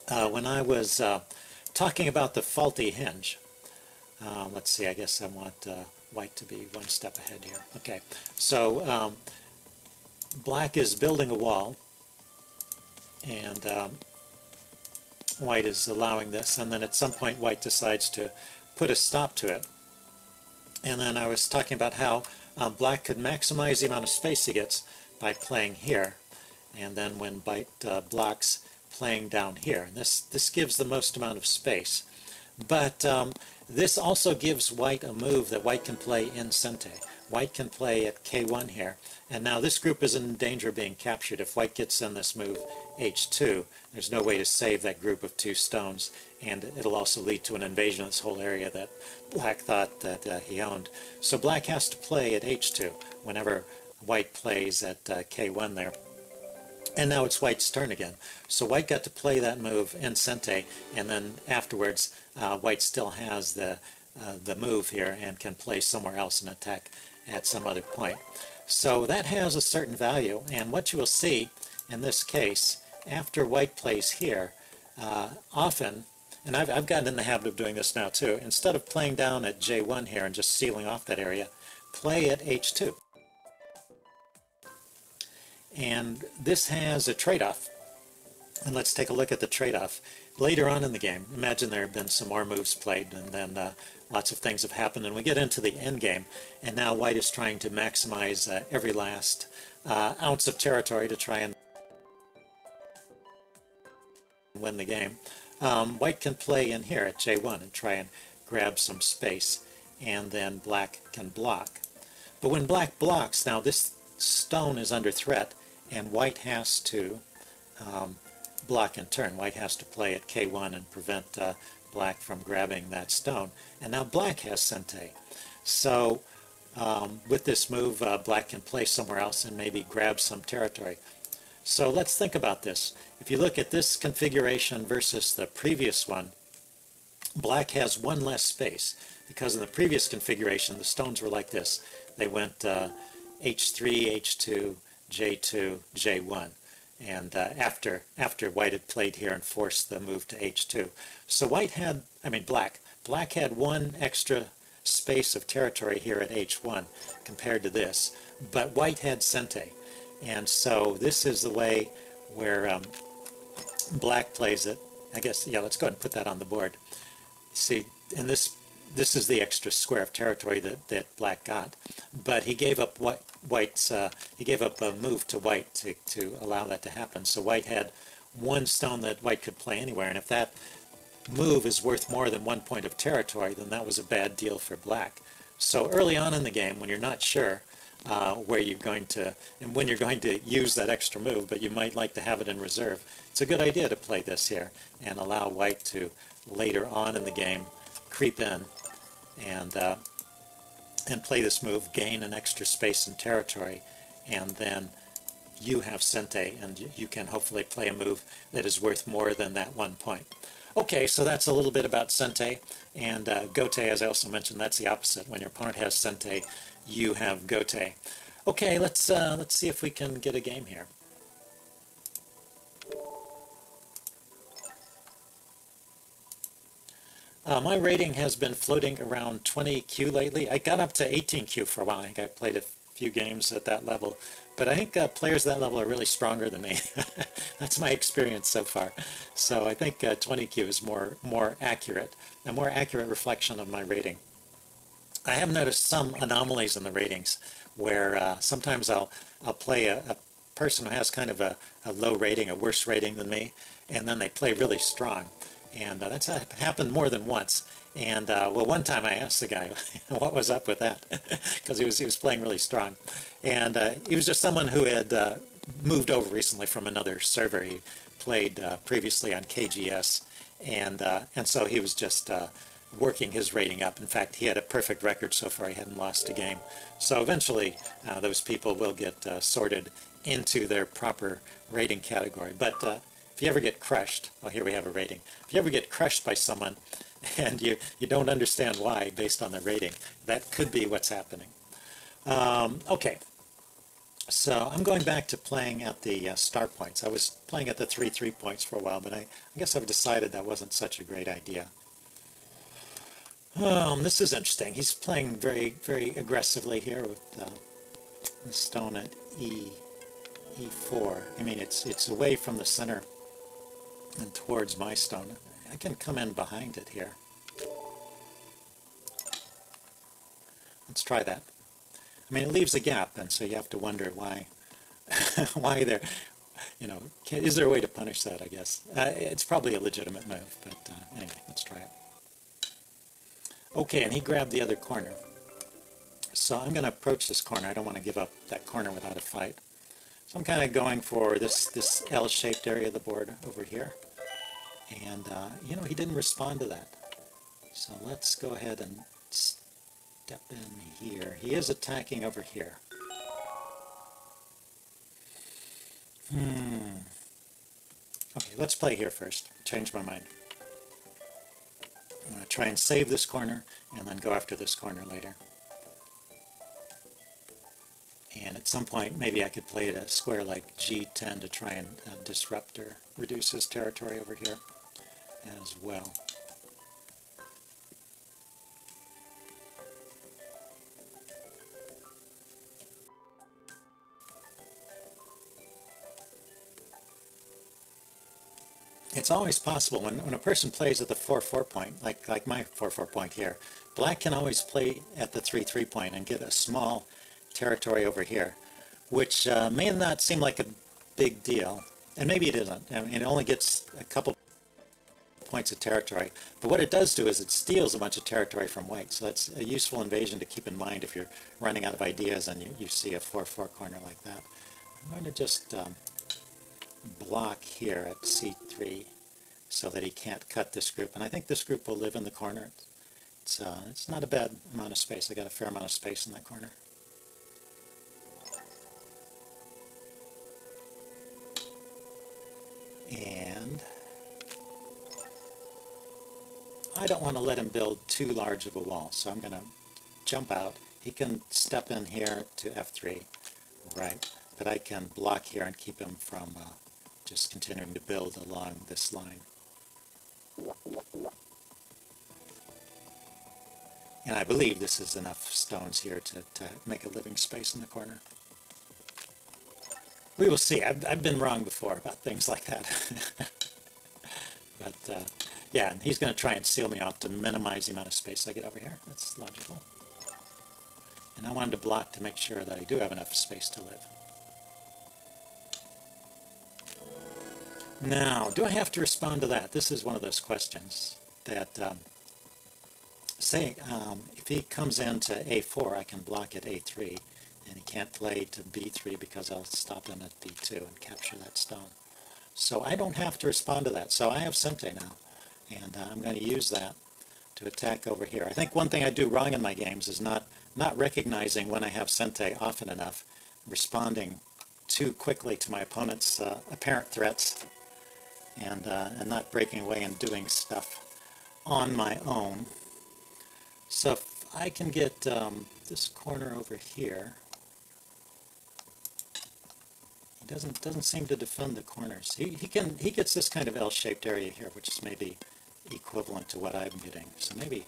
When I was talking about the faulty hinge, let's see, I guess I want white to be one step ahead here. Okay, so black is building a wall, and white is allowing this, and then at some point white decides to put a stop to it. And then I was talking about how black could maximize the amount of space he gets by playing here, and then when white blocks, playing down here. And this gives the most amount of space. But This also gives white a move that white can play in Sente. White can play at k1 here, and now this group is in danger of being captured. If white gets in this move h2, there's no way to save that group of 2 stones, and it'll also lead to an invasion of this whole area that black thought that he owned. So black has to play at h2 whenever white plays at k1 there. And now it's white's turn again. So white got to play that move in Sente, and then afterwards white still has the move here and can play somewhere else and attack at some other point. So that has a certain value, and what you will see in this case, after white plays here, often, and I've gotten in the habit of doing this now too, instead of playing down at J1 here and just sealing off that area, play at H2. And this has a trade-off. And let's take a look at the trade-off. Later on in the game, imagine there have been some more moves played, and then lots of things have happened, and we get into the end game, and now white is trying to maximize every last ounce of territory to try and win the game. White can play in here at J1 and try and grab some space, and then black can block. But when black blocks, now this stone is under threat, and white has to block in turn. White has to play at k1 and prevent black from grabbing that stone. And now black has Sente. So with this move, black can play somewhere else and maybe grab some territory. So let's think about this. If you look at this configuration versus the previous one, black has one less space, because in the previous configuration the stones were like this. They went h3, h2, j2, j1. And after white had played here and forced the move to h2. So black had one extra space of territory here at h1 compared to this, but white had Sente. And so this is the way where black plays it. I guess, yeah, let's go ahead and put that on the board. See, and this is the extra square of territory that black got, but he gave up he gave up a move to white to allow that to happen. So white had one stone that white could play anywhere, and if that move is worth more than 1 point of territory, then that was a bad deal for black. So early on in the game, when you're not sure where you're going to, and when you're going to use that extra move, but you might like to have it in reserve, it's a good idea to play this here and allow white to later on in the game creep in and play this move, gain an extra space and territory, and then you have Sente, and you can hopefully play a move that is worth more than that 1 point. Okay, so that's a little bit about Sente, and Gote, as I also mentioned, that's the opposite. When your opponent has Sente, you have Gote. Okay, let's see if we can get a game here. My rating has been floating around 20Q lately. I got up to 18Q for a while. I think I played a few games at that level. But I think players at that level are really stronger than me. That's my experience so far. So I think 20Q is more accurate, a more accurate reflection of my rating. I have noticed some anomalies in the ratings where sometimes I'll play a person who has kind of a low rating, a worse rating than me, and then they play really strong. And that's happened more than once. And well, one time I asked the guy what was up with that, because he was playing really strong. And he was just someone who had moved over recently from another server. He played previously on KGS, and so he was just working his rating up. In fact, he had a perfect record so far. He hadn't lost a game. So eventually, those people will get sorted into their proper rating category. But if you ever get crushed, well, here we have a rating. If you ever get crushed by someone and you don't understand why based on the rating, that could be what's happening. Okay, so I'm going back to playing at the start points. I was playing at the 3 points for a while, but I guess I've decided that wasn't such a great idea. This is interesting. He's playing very, very aggressively here with the stone at E4. I mean, it's away from the center and towards my stone. I can come in behind it here. Let's try that. I mean, it leaves a gap, and so you have to wonder why, why there, is there a way to punish that, I guess? It's probably a legitimate move, but anyway, let's try it. Okay, and he grabbed the other corner. So I'm going to approach this corner. I don't want to give up that corner without a fight. So I'm kind of going for this L-shaped area of the board over here. And, you know, he didn't respond to that. So let's go ahead and step in here. He is attacking over here. Okay, let's play here first. Change my mind. I'm going to try and save this corner and then go after this corner later. And at some point, maybe I could play a square like G10 to try and disrupt or reduce his territory over here as well. It's always possible when a person plays at the 4-4 point, like my 4-4 point here, black can always play at the 3-3 point and get a small territory over here, which may not seem like a big deal, and maybe it isn't. I mean, it only gets a couple points of territory, but what it does do is it steals a bunch of territory from white, so that's a useful invasion to keep in mind if you're running out of ideas and you see a 4-4 corner like that. I'm going to just block here at C3 so that he can't cut this group, and I think this group will live in the corner. It's not a bad amount of space. I got a fair amount of space in that corner. And I don't want to let him build too large of a wall, so I'm going to jump out. He can step in here to F3, right, but I can block here and keep him from just continuing to build along this line. And I believe this is enough stones here to make a living space in the corner. We will see. I've been wrong before about things like that. But yeah, and he's going to try and seal me off to minimize the amount of space I get over here. That's logical. And I wanted to block to make sure that I do have enough space to live. Now, do I have to respond to that? This is one of those questions that, say, if he comes into A4, I can block at A3, and he can't play to B3 because I'll stop him at B2 and capture that stone. So I don't have to respond to that. So I have Sente now, and I'm going to use that to attack over here. I think one thing I do wrong in my games is not recognizing when I have Sente often enough, responding too quickly to my opponent's apparent threats, and not breaking away and doing stuff on my own. So if I can get this corner over here, he doesn't seem to defend the corners. He gets this kind of L-shaped area here, which is maybe equivalent to what I'm getting. So maybe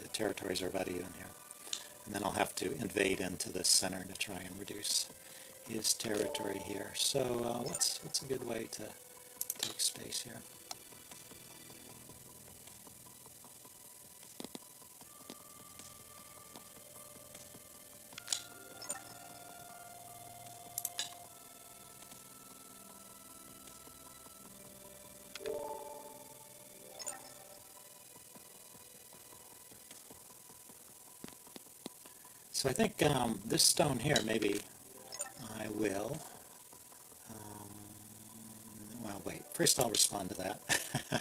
the territories are about even here. And then I'll have to invade into the center to try and reduce his territory here. So what's a good way to take space here? So I think this stone here, maybe I will, well, wait, first I'll respond to that. I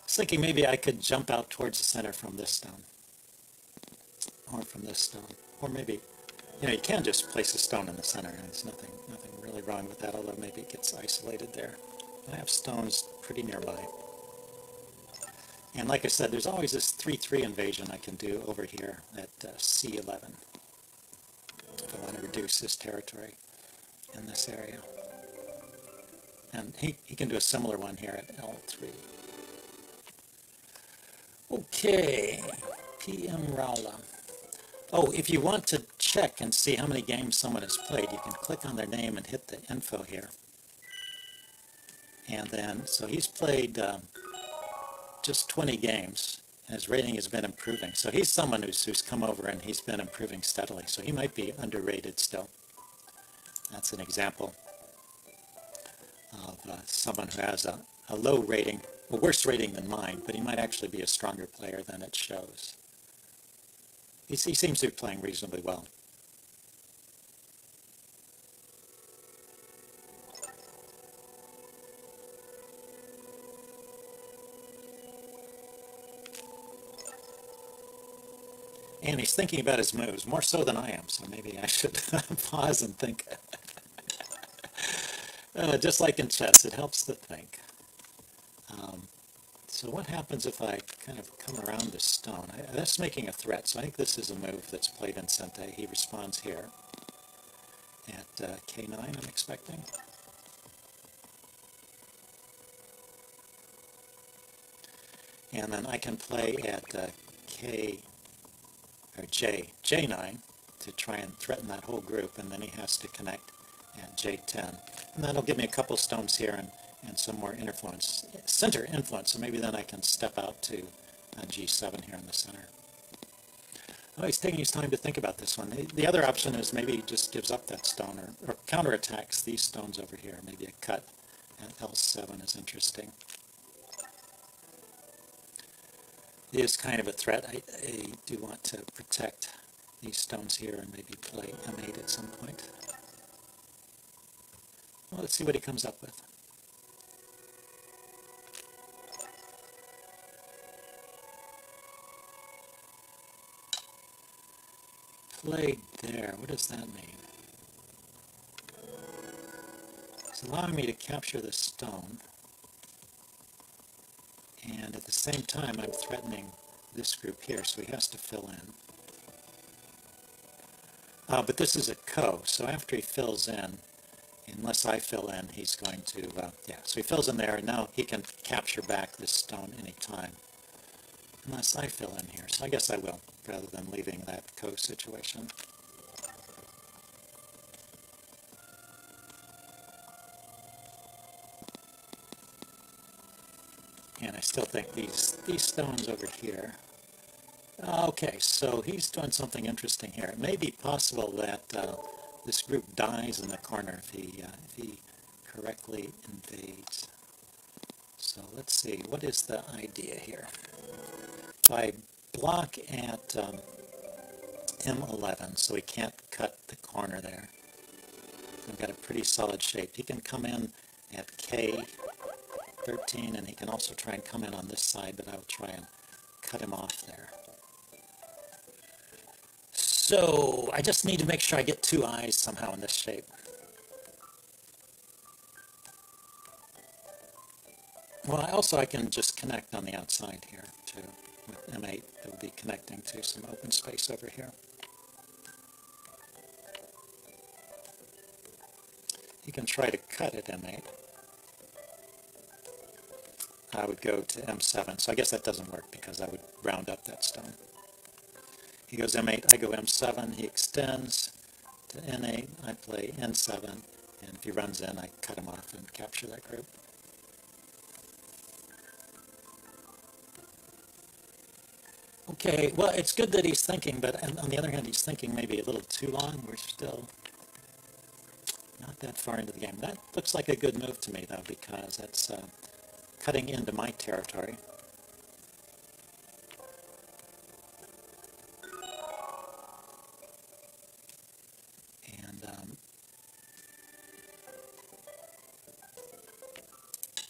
was thinking maybe I could jump out towards the center from this stone, or from this stone, or maybe, you know, you can just place a stone in the center, and there's nothing really wrong with that, although maybe it gets isolated there. I have stones pretty nearby. And like I said, there's always this 3-3 invasion I can do over here at C11 if I want to reduce his territory in this area. And he can do a similar one here at L3. Okay, PM Raula. Oh, if you want to check and see how many games someone has played, you can click on their name and hit the info here. And then, so he's played just 20 games, and his rating has been improving. So he's someone who's come over and he's been improving steadily. So he might be underrated still. That's an example of someone who has a low rating a worse rating than mine, but he might actually be a stronger player than it shows. He seems to be playing reasonably well. And he's thinking about his moves, more so than I am, so maybe I should pause and think. Just like in chess, it helps to think. So what happens if I kind of come around this stone? That's making a threat, so I think this is a move that's played in Sente. He responds here at k9, I'm expecting. And then I can play at J9 to try and threaten that whole group, and then he has to connect at J10. And that'll give me a couple stones here and some more center influence, so maybe then I can step out to G7 here in the center. Oh, he's taking his time to think about this one. The other option is maybe he just gives up that stone or counterattacks these stones over here. Maybe a cut at L7 is interesting. It is kind of a threat. I do want to protect these stones here and maybe play M8 at some point. Well, let's see what he comes up with. Played there. What does that mean? It's allowing me to capture the stone, and at the same time I'm threatening this group here, so he has to fill in. But this is a ko, so after he fills in, unless I fill in, he's going to, yeah, so he fills in there, and now he can capture back this stone anytime, unless I fill in here. So I guess I will, rather than leaving that ko situation. And I still think these stones over here. Okay, so he's doing something interesting here. It may be possible that this group dies in the corner if he correctly invades. So let's see, what is the idea here? If I block at M11, so he can't cut the corner there, I've got a pretty solid shape. He can come in at K13, and he can also try and come in on this side, but I will try and cut him off there. So I just need to make sure I get two eyes somehow in this shape. Well, I can just connect on the outside here too. With M8, it will be connecting to some open space over here. You can try to cut at M8. I would go to M7, so I guess that doesn't work because I would round up that stone. He goes M8, I go M7, he extends to N8, I play N7, and if he runs in, I cut him off and capture that group. Okay, well, it's good that he's thinking, but on the other hand, he's thinking maybe a little too long. We're still not that far into the game. That looks like a good move to me, though, because that's cutting into my territory. And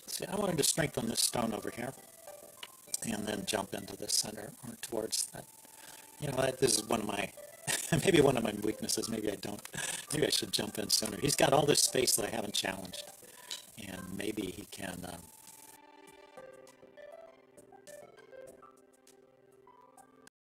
see, I wanted to strengthen this stone over here, and then jump into the center or towards that. You know, this is one of my, maybe one of my weaknesses. Maybe I don't. Maybe I should jump in sooner. He's got all this space that I haven't challenged, and maybe he can